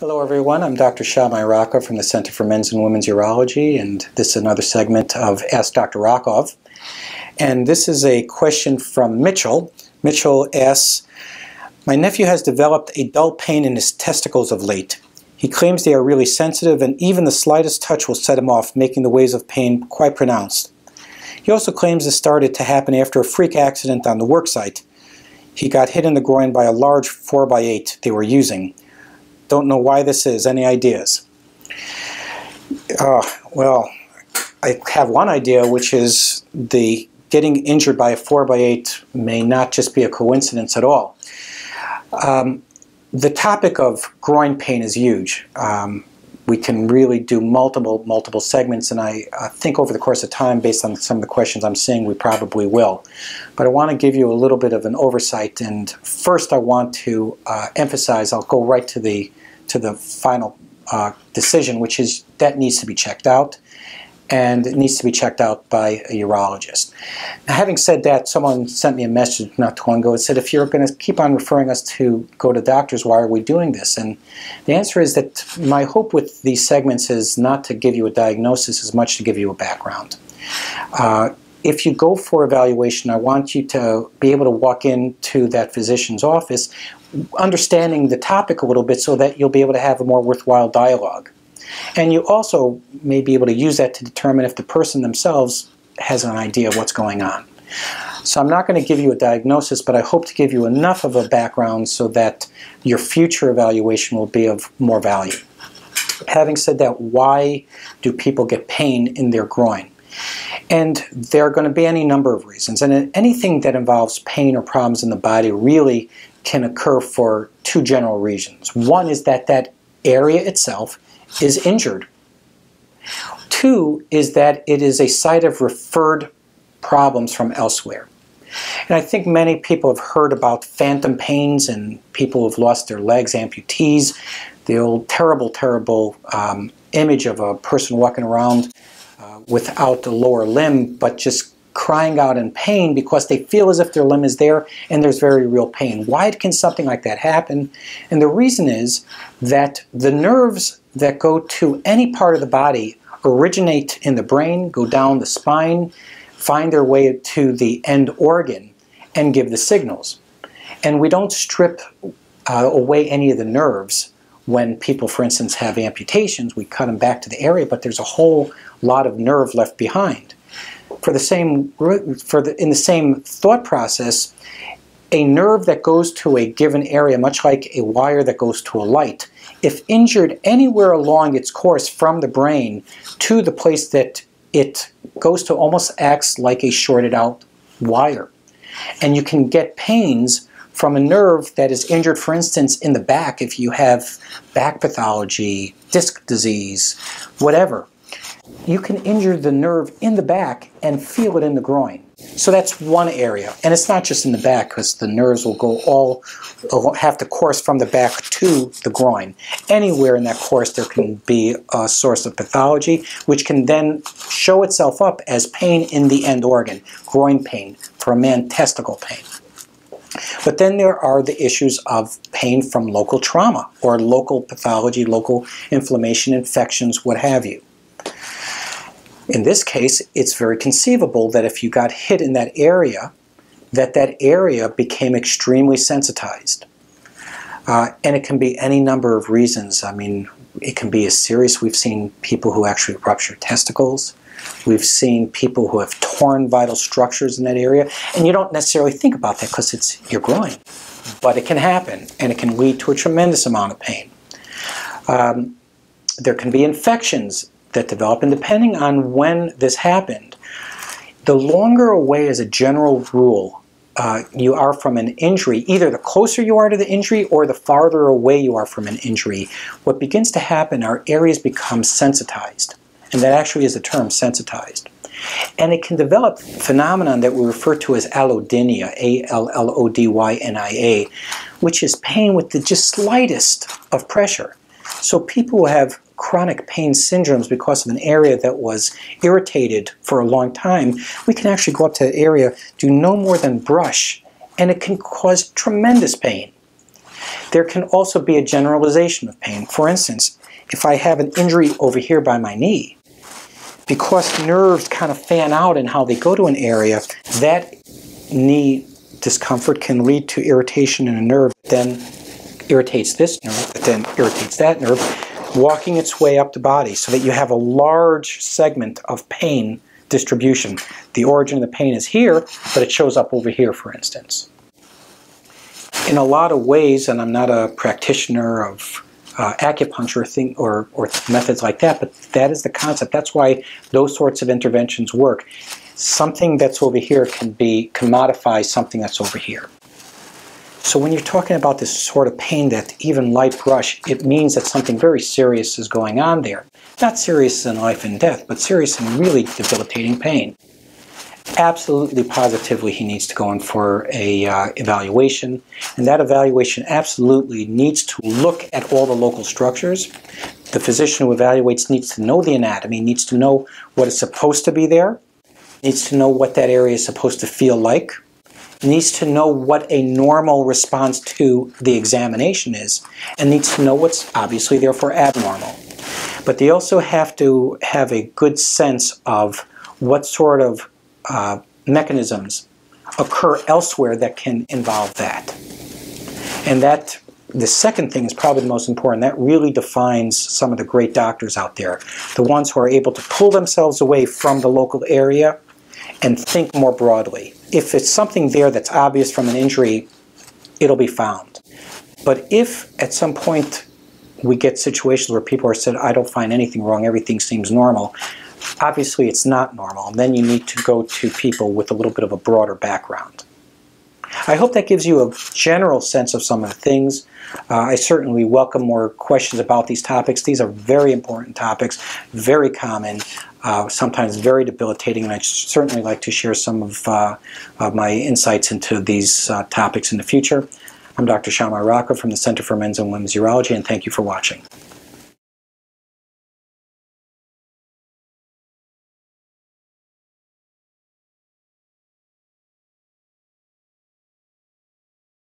Hello everyone, I'm Dr. Shammai Rockove from the Center for Men's and Women's Urology, and this is another segment of Ask Dr. Rockove. And this is a question from Mitchell. Mitchell asks, my nephew has developed a dull pain in his testicles of late. He claims they are really sensitive and even the slightest touch will set him off, making the waves of pain quite pronounced. He also claims this started to happen after a freak accident on the worksite. He got hit in the groin by a large 4x8 they were using. Don't know why this is. Any ideas? Well, I have one idea, which is the getting injured by a 4x8 may not just be a coincidence at all. The topic of groin pain is huge. We can really do multiple segments, and I think over the course of time, based on some of the questions I'm seeing, we probably will. But I want to give you a little bit of an oversight, and first I want to emphasize, I'll go right to the final decision, which is that needs to be checked out, and it needs to be checked out by a urologist. Now, having said that, someone sent me a message not too long ago and said, if you're going to keep on referring us to go to doctors, why are we doing this? And the answer is that my hope with these segments is not to give you a diagnosis as much to give you a background. If you go for evaluation, I want you to be able to walk into that physician's office understanding the topic a little bit so that you'll be able to have a more worthwhile dialogue. And you also may be able to use that to determine if the person themselves has an idea of what's going on. So I'm not going to give you a diagnosis, but I hope to give you enough of a background so that your future evaluation will be of more value. Having said that, why do people get pain in their groin? And there are going to be any number of reasons. And anything that involves pain or problems in the body really can occur for two general reasons. One is that that area itself is injured. Two is that it is a site of referred problems from elsewhere. And I think many people have heard about phantom pains and people who have lost their legs, amputees, the old terrible image of a person walking around without a lower limb, but just crying out in pain because they feel as if their limb is there and there's very real pain. Why can something like that happen? And the reason is that the nerves that go to any part of the body originate in the brain, go down the spine, find their way to the end organ, and give the signals. And we don't strip away any of the nerves when people, for instance, have amputations. We cut them back to the area, but there's a whole lot of nerve left behind. In the same thought process, a nerve that goes to a given area, much like a wire that goes to a light, if injured anywhere along its course from the brain to the place that it goes to, almost acts like a shorted out wire. And you can get pains from a nerve that is injured, for instance, in the back, if you have back pathology, disc disease, whatever. You can injure the nerve in the back and feel it in the groin. So that's one area. And it's not just in the back, because the nerves will have to course from the back to the groin. Anywhere in that course there can be a source of pathology, which can then show itself up as pain in the end organ, groin pain, for a man, testicle pain. But then there are the issues of pain from local trauma or local pathology, local inflammation, infections, what have you. In this case, it's very conceivable that if you got hit in that area became extremely sensitized. And it can be any number of reasons. I mean, it can be as serious. We've seen people who actually rupture testicles. We've seen people who have torn vital structures in that area. And you don't necessarily think about that because it's your groin. But it can happen, and it can lead to a tremendous amount of pain. There can be infections that develop, and depending on when this happened, the longer away as a general rule you are from an injury, either the closer you are to the injury or the farther away you are from an injury, what begins to happen are areas become sensitized. And that actually is the term, sensitized. And it can develop a phenomenon that we refer to as allodynia, A-L-L-O-D-Y-N-I-A, which is pain with the just slightest of pressure. So people who have chronic pain syndromes because of an area that was irritated for a long time, we can actually go up to the area, do no more than brush, and it can cause tremendous pain. There can also be a generalization of pain. For instance, if I have an injury over here by my knee, because nerves kind of fan out in how they go to an area, that knee discomfort can lead to irritation in a nerve, then irritates this nerve, that then irritates that nerve, walking its way up the body so that you have a large segment of pain distribution. The origin of the pain is here, but it shows up over here, for instance. In a lot of ways, and I'm not a practitioner of acupuncture or methods like that, but that is the concept. That's why those sorts of interventions work. Something that's over here can modify something that's over here. So when you're talking about this sort of pain that even light brush, it means that something very serious is going on there. Not serious in life and death, but serious in really debilitating pain. Absolutely, positively, he needs to go in for a evaluation, and that evaluation absolutely needs to look at all the local structures. The physician who evaluates needs to know the anatomy, needs to know what is supposed to be there, needs to know what that area is supposed to feel like, needs to know what a normal response to the examination is, and needs to know what's obviously therefore abnormal. But they also have to have a good sense of what sort of mechanisms occur elsewhere that can involve that. And that, the second thing is probably the most important. That really defines some of the great doctors out there. The ones who are able to pull themselves away from the local area and think more broadly. If it's something there that's obvious from an injury, it'll be found. But if at some point we get situations where people are said, I don't find anything wrong, everything seems normal, obviously it's not normal, and then you need to go to people with a little bit of a broader background. I hope that gives you a general sense of some of the things. I certainly welcome more questions about these topics. These are very important topics, very common, sometimes very debilitating, and I'd certainly like to share some of my insights into these topics in the future. I'm Dr. Shammai Rockove from the Center for Men's and Women's Urology, and thank you for watching.